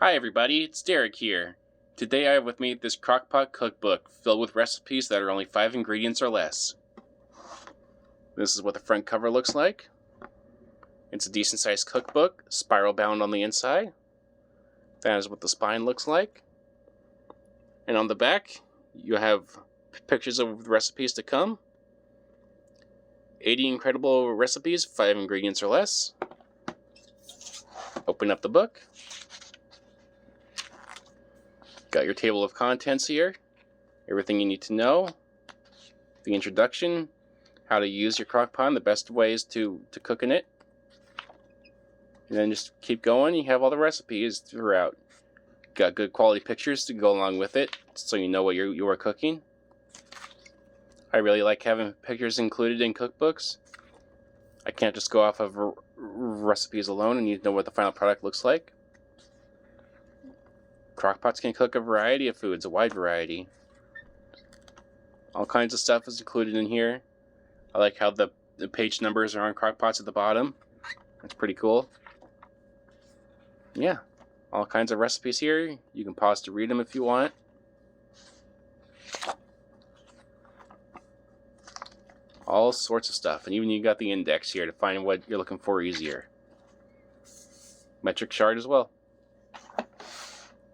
Hi everybody, it's Derek here. Today I have with me this Crock-Pot cookbook filled with recipes that are only 5 ingredients or less. This is what the front cover looks like. It's a decent sized cookbook, spiral bound on the inside. That is what the spine looks like. And on the back, you have pictures of the recipes to come. 80 incredible recipes, 5 ingredients or less. Open up the book. Got your table of contents here. Everything you need to know. The introduction. How to use your crock pot, the best ways to cook in it. And then just keep going. You have all the recipes throughout. Got good quality pictures to go along with it, so you know what you are cooking. I really like having pictures included in cookbooks. I can't just go off of recipes alone and need to know what the final product looks like. Crockpots can cook a variety of foods, a wide variety. All kinds of stuff is included in here. I like how the page numbers are on Crock-Pots at the bottom. That's pretty cool. Yeah, all kinds of recipes here. You can pause to read them if you want. All sorts of stuff, and even you got the index here to find what you're looking for easier. Metric chart as well.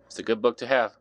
It's a good book to have.